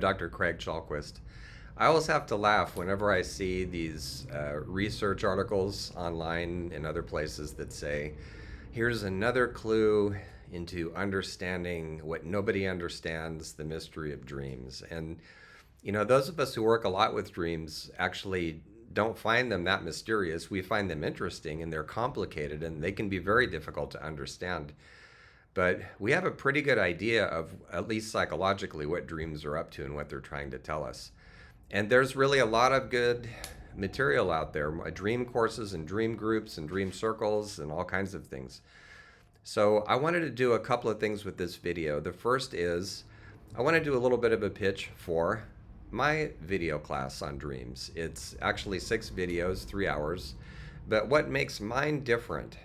I'm Dr. Craig Chalquist. I always have to laugh whenever I see these research articles online and other places that say, here's another clue into understanding what nobody understands, the mystery of dreams. And, those of us who work a lot with dreams actually don't find them that mysterious. We find them interesting and they're complicated and they can be very difficult to understand. But we have a pretty good idea of, at least psychologically, what dreams are up to and what they're trying to tell us. And there's really a lot of good material out there, dream courses and dream groups and dream circles and all kinds of things. So I wanted to do a couple of things with this video. The first is I want to do a little bit of a pitch for my video class on dreams. It's actually 6 videos, 3 hours. But what makes mine different,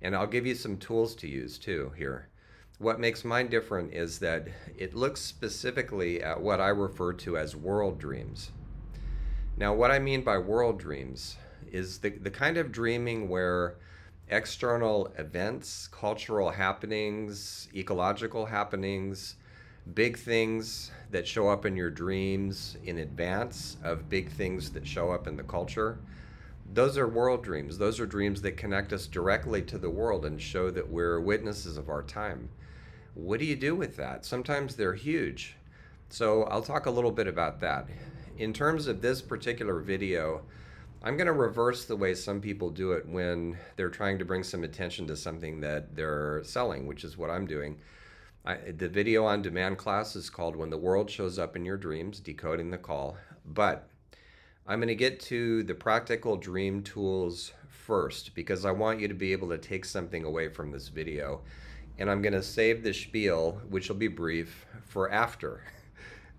and I'll give you some tools to use too here. What makes mine different is that it looks specifically at what I refer to as world dreams. Now, what I mean by world dreams is the kind of dreaming where external events, cultural happenings, ecological happenings, big things that show up in your dreams in advance of big things that show up in the culture, those are world dreams. Those are dreams that connect us directly to the world and show that we're witnesses of our time. What do you do with that? Sometimes they're huge. So I'll talk a little bit about that. In terms of this particular video, I'm going to reverse the way some people do it when they're trying to bring some attention to something that they're selling, which is what I'm doing. The video on demand class is called When the World Shows Up in Your Dreams, Decoding the Call. But I'm going to get to the practical dream tools first because I want you to be able to take something away from this video. And I'm going to save the spiel, which will be brief, for after.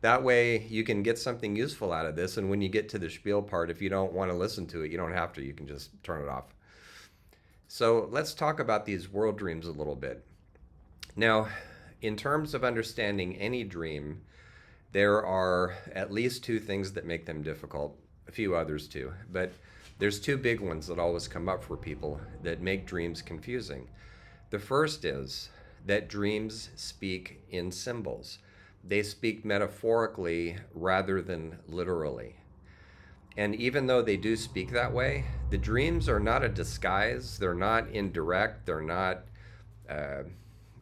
That way you can get something useful out of this. And when you get to the spiel part, if you don't want to listen to it, you don't have to. You can just turn it off. So let's talk about these world dreams a little bit. Now, in terms of understanding any dream, there are at least 2 things that make them difficult. A few others too, but there's 2 big ones that always come up for people that make dreams confusing. The first is that dreams speak in symbols. They speak metaphorically rather than literally. And even though they do speak that way, the dreams are not a disguise. They're not indirect. They're not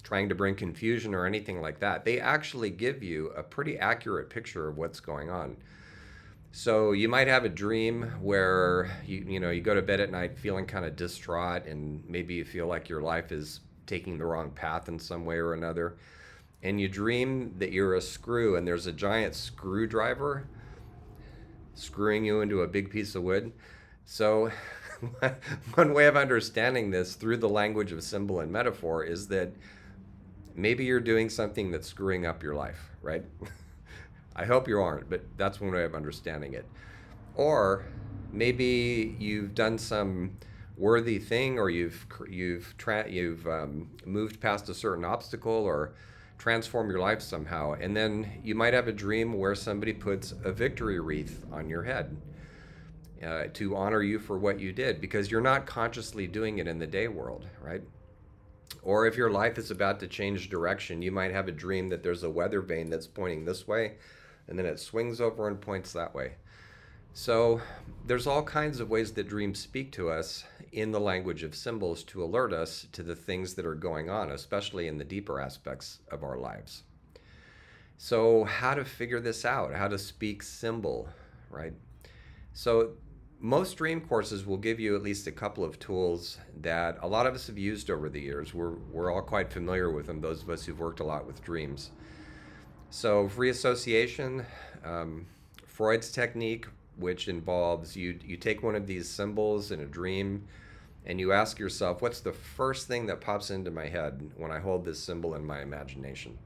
trying to bring confusion or anything like that. They actually give you a pretty accurate picture of what's going on. So you might have a dream where you go to bed at night feeling kind of distraught and maybe you feel like your life is taking the wrong path in some way or another. And you dream that you're a screw and there's a giant screwdriver screwing you into a big piece of wood. So one way of understanding this through the language of symbol and metaphor is that maybe you're doing something that's screwing up your life, right? I hope you aren't, but that's one way of understanding it. Or maybe you've done some worthy thing, or you've moved past a certain obstacle, or transformed your life somehow. And then you might have a dream where somebody puts a victory wreath on your head to honor you for what you did, because you're not consciously doing it in the day world, right? Or if your life is about to change direction, you might have a dream that there's a weather vane that's pointing this way, and then it swings over and points that way. So there's all kinds of ways that dreams speak to us in the language of symbols to alert us to the things that are going on, especially in the deeper aspects of our lives. So how to figure this out, how to speak symbol, right? So most dream courses will give you at least a couple of tools that a lot of us have used over the years. We're all quite familiar with them, those of us who've worked a lot with dreams. So free association, Freud's technique, which involves you take one of these symbols in a dream and you ask yourself, what's the first thing that pops into my head when I hold this symbol in my imagination?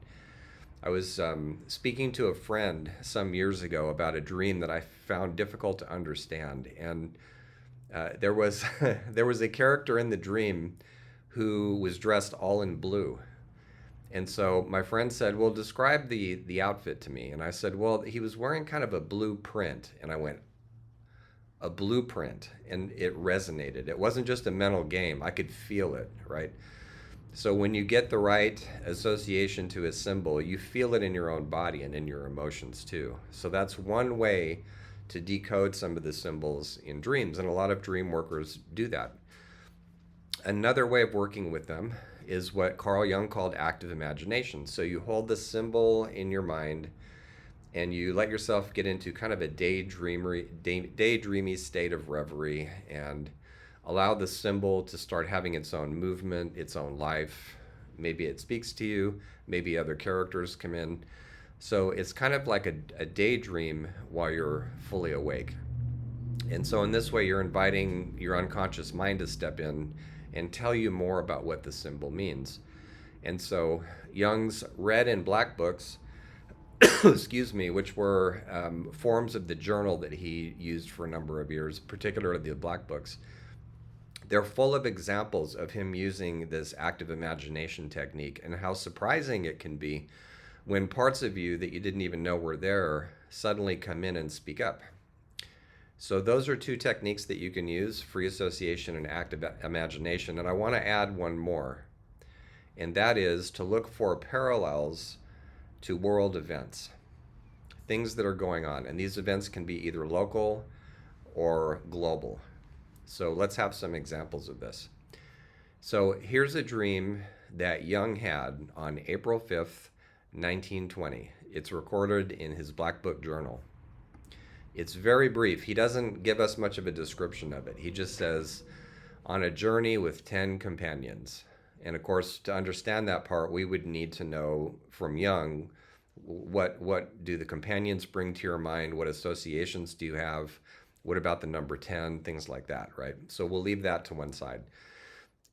I was speaking to a friend some years ago about a dream that I found difficult to understand. And there was a character in the dream who was dressed all in blue. And so my friend said, well, describe the outfit to me. And I said, well, he was wearing kind of a blueprint. And I went, a blueprint. And it resonated. It wasn't just a mental game. I could feel it, right? So when you get the right association to a symbol, you feel it in your own body and in your emotions too. So that's one way to decode some of the symbols in dreams, and a lot of dream workers do that. Another way of working with them is what Carl Jung called active imagination. So you hold the symbol in your mind and you let yourself get into kind of a daydreamy state of reverie and allow the symbol to start having its own movement, its own life. Maybe it speaks to you, maybe other characters come in. So it's kind of like a daydream while you're fully awake. And so, in this way, you're inviting your unconscious mind to step in and tell you more about what the symbol means. And so, Jung's red and black books, excuse me, which were forms of the journal that he used for a number of years, particularly the black books, they're full of examples of him using this active imagination technique and how surprising it can be when parts of you that you didn't even know were there suddenly come in and speak up. So those are two techniques that you can use, free association and active imagination. And I want to add one more, and that is to look for parallels to world events, things that are going on. And these events can be either local or global. So let's have some examples of this. So here's a dream that Jung had on April 5th, 1920. It's recorded in his Black Book journal. It's very brief. He doesn't give us much of a description of it. He just says, on a journey with 10 companions. And of course, to understand that part, we would need to know from Jung, what do the companions bring to your mind? What associations do you have? What about the number 10? Things like that, right? So we'll leave that to one side.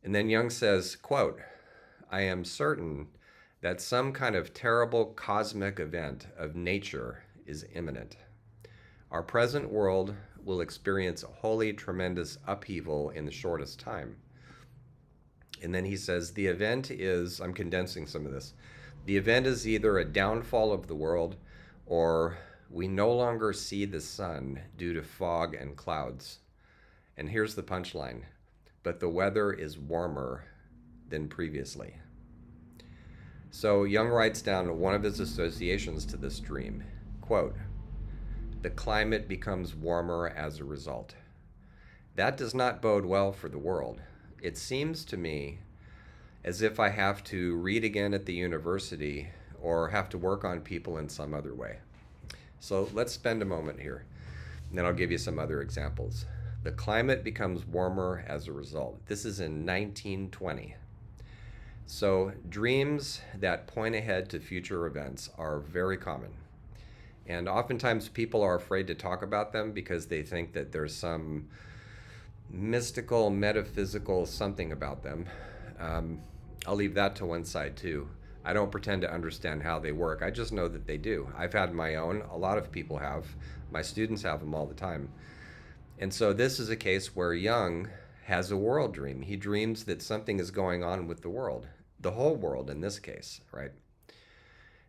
And then Jung says, quote, I am certain that some kind of terrible cosmic event of nature is imminent. Our present world will experience a wholly tremendous upheaval in the shortest time. And then he says, the event is, I'm condensing some of this, the event is either a downfall of the world or we no longer see the sun due to fog and clouds. And here's the punchline, but the weather is warmer than previously. So Jung writes down one of his associations to this dream, quote, the climate becomes warmer as a result. That does not bode well for the world. It seems to me as if I have to read again at the university or have to work on people in some other way. So let's spend a moment here, and then I'll give you some other examples. The climate becomes warmer as a result. This is in 1920. So dreams that point ahead to future events are very common. And oftentimes people are afraid to talk about them because they think that there's some mystical, metaphysical something about them. I'll leave that to one side too. I don't pretend to understand how they work. I just know that they do. I've had my own. A lot of people have. My students have them all the time. And so this is a case where Jung has a world dream. He dreams that something is going on with the world, the whole world in this case, right?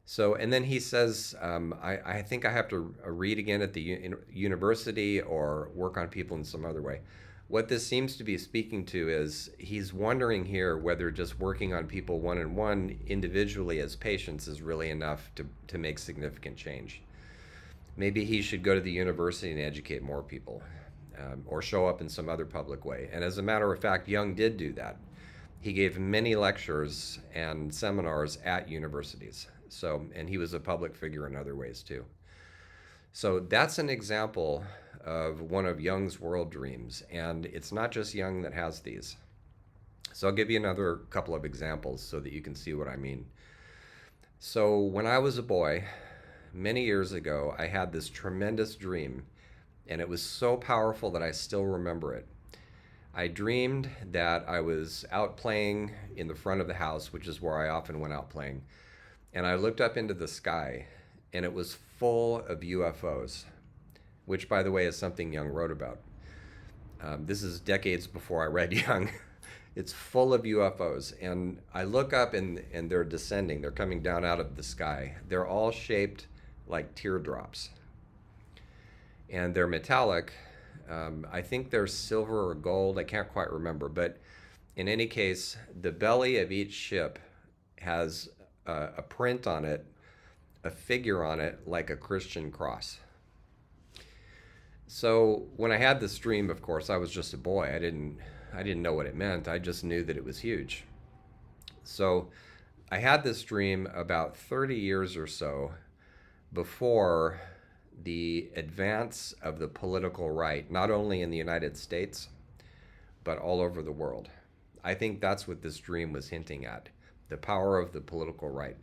So, and then he says, I think I have to read again at the university or work on people in some other way. What this seems to be speaking to is he's wondering here whether just working on people one-on-one individually as patients is really enough to make significant change. Maybe he should go to the university and educate more people, or show up in some other public way. And as a matter of fact, Jung did do that. He gave many lectures and seminars at universities. So, and he was a public figure in other ways too. So that's an example of one of Jung's world dreams. And it's not just Jung that has these. So I'll give you another couple of examples so that you can see what I mean. So when I was a boy, many years ago, I had this tremendous dream, and it was so powerful that I still remember it. I dreamed that I was out playing in the front of the house, which is where I often went out playing. And I looked up into the sky, and it was full of UFOs, which, by the way, is something Jung wrote about. This is decades before I read Jung. It's full of UFOs. And I look up, and they're descending. They're coming down out of the sky. They're all shaped like teardrops. And they're metallic. I think they're silver or gold. I can't quite remember. But In any case, the belly of each ship has a print on it, a figure on it, like a Christian cross. So when I had this dream, of course, I was just a boy. I didn't know what it meant. I just knew that it was huge. So I had this dream about 30 years or so before the advance of the political right, not only in the United States, but all over the world. I think that's what this dream was hinting at, the power of the political right.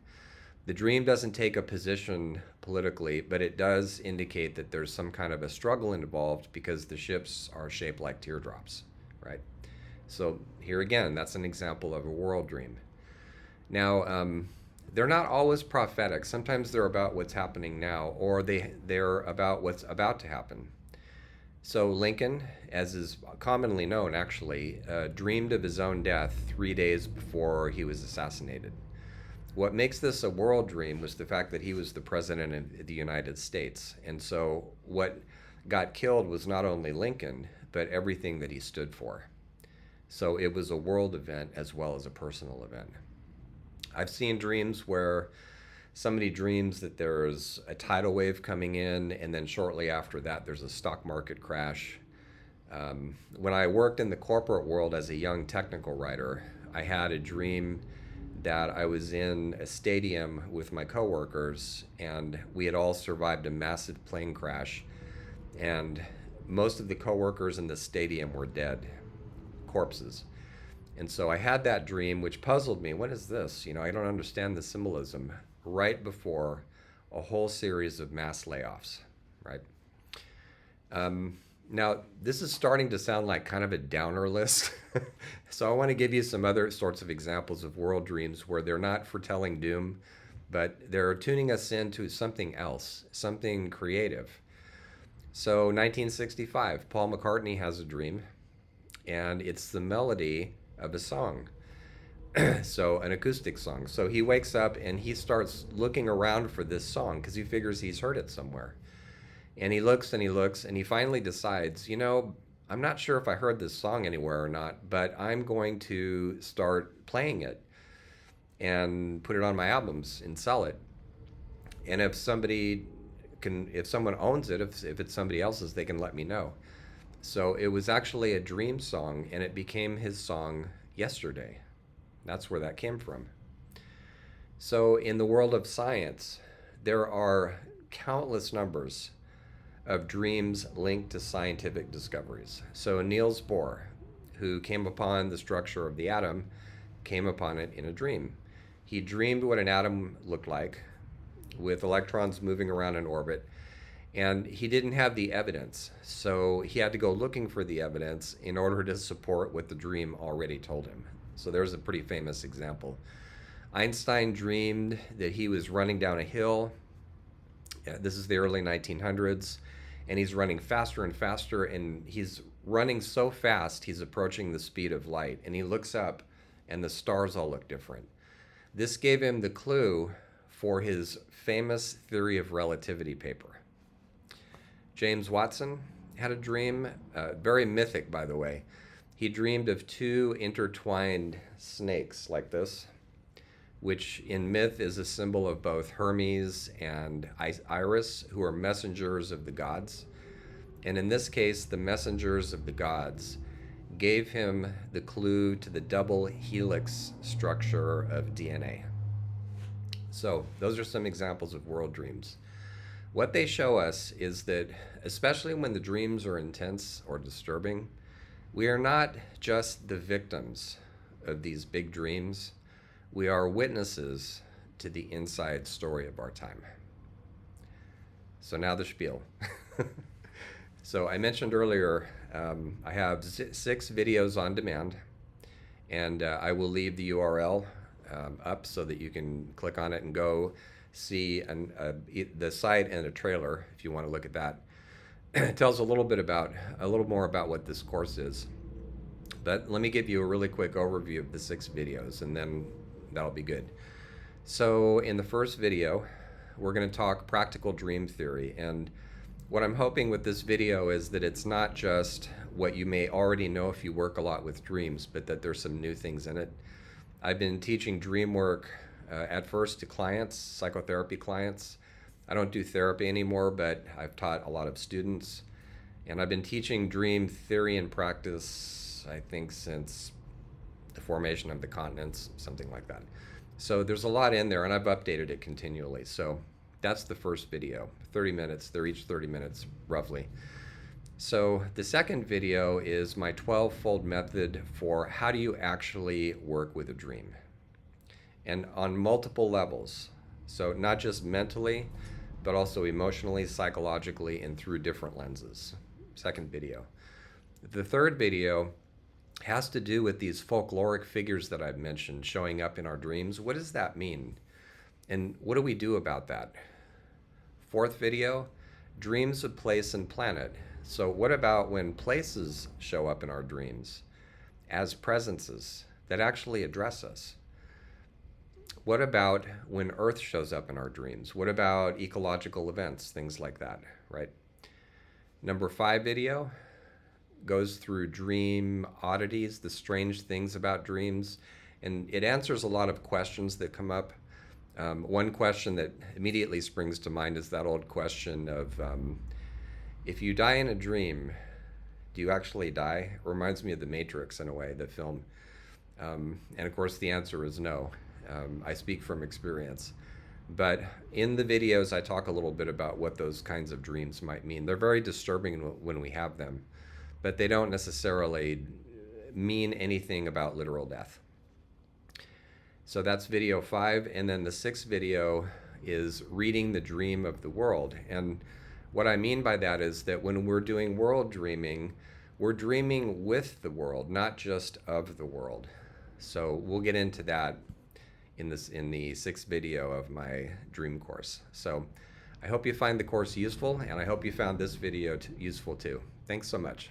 The dream doesn't take a position politically, but it does indicate that there's some kind of a struggle involved because the ships are shaped like teardrops, right? So here again, that's an example of a world dream. Now, they're not always prophetic. Sometimes they're about what's happening now, or they're about what's about to happen. So Lincoln, as is commonly known, actually, dreamed of his own death 3 days before he was assassinated. What makes this a world dream was the fact that he was the president of the United States. And so what got killed was not only Lincoln, but everything that he stood for. So it was a world event as well as a personal event. I've seen dreams where somebody dreams that there's a tidal wave coming in, and then shortly after that, there's a stock market crash. When I worked in the corporate world as a young technical writer, I had a dream that I was in a stadium with my coworkers, and we had all survived a massive plane crash, and most of the coworkers in the stadium were dead, corpses. And so I had that dream, which puzzled me. What is this? I don't understand the symbolism. Right before a whole series of mass layoffs, right? Now, this is starting to sound like kind of a downer list. So I want to give you some other sorts of examples of world dreams where they're not foretelling doom, but they're tuning us into something else, something creative. So 1965, Paul McCartney has a dream, and it's the melody of a song. So an acoustic song. So he wakes up and he starts looking around for this song because he figures he's heard it somewhere. And he looks and he looks and he finally decides, I'm not sure if I heard this song anywhere or not, but I'm going to start playing it and put it on my albums and sell it. And if someone owns it, if it's somebody else's, they can let me know. So it was actually a dream song, and it became his song Yesterday. That's where that came from. So in the world of science, there are countless numbers of dreams linked to scientific discoveries. So Niels Bohr, who came upon the structure of the atom, came upon it in a dream. He dreamed what an atom looked like with electrons moving around in orbit, and he didn't have the evidence. So he had to go looking for the evidence in order to support what the dream already told him. So there's a pretty famous example. Einstein dreamed that he was running down a hill. This is the early 1900s, and he's running faster and faster, and he's running so fast he's approaching the speed of light, and he looks up and the stars all look different. This gave him the clue for his famous theory of relativity paper. James Watson had a dream, very mythic, by the way. He dreamed of two intertwined snakes like this, which in myth is a symbol of both Hermes and Iris, who are messengers of the gods. And in this case, the messengers of the gods gave him the clue to the double helix structure of DNA. So those are some examples of world dreams. What they show us is that, especially when the dreams are intense or disturbing, we are not just the victims of these big dreams. We are witnesses to the inside story of our time. So now the spiel. So I mentioned earlier, I have 6 videos on demand, and I will leave the URL up so that you can click on it and go see the site and a trailer if you want to look at that. It tells a little more about what this course is. But let me give you a really quick overview of the 6 videos, and then that'll be good. So in the first video, we're going to talk practical dream theory. And What I'm hoping with this video is that it's not just what you may already know if you work a lot with dreams, but that there's some new things in it. I've been teaching dream work at first to clients, psychotherapy clients. I don't do therapy anymore, but I've taught a lot of students. And I've been teaching dream theory and practice, I think, since the formation of the continents, something like that. So there's a lot in there, and I've updated it continually. So that's the first video, 30 minutes. They're each 30 minutes, roughly. So the second video is my 12-fold method for how do you actually work with a dream, and on multiple levels. So not just mentally, but also emotionally, psychologically, and through different lenses. Second video. The third video has to do with these folkloric figures that I've mentioned showing up in our dreams. What does that mean? And what do we do about that? Fourth video, dreams of place and planet. So what about when places show up in our dreams as presences that actually address us? What about when Earth shows up in our dreams? What about ecological events, things like that, right? Number 5 video goes through dream oddities, the strange things about dreams, and it answers a lot of questions that come up. One question that immediately springs to mind is that old question of, if you die in a dream, do you actually die? It reminds me of The Matrix in a way, the film. And of course the answer is no. I speak from experience. But in the videos I talk a little bit about what those kinds of dreams might mean. They're very disturbing when we have them, but they don't necessarily mean anything about literal death. So that's video 5, and then the 6th video is reading the dream of the world. And what I mean by that is that when we're doing world dreaming, we're dreaming with the world, not just of the world. So we'll get into that in the 6th video of my dream course. So I hope you find the course useful, and I hope you found this video useful too. Thanks so much.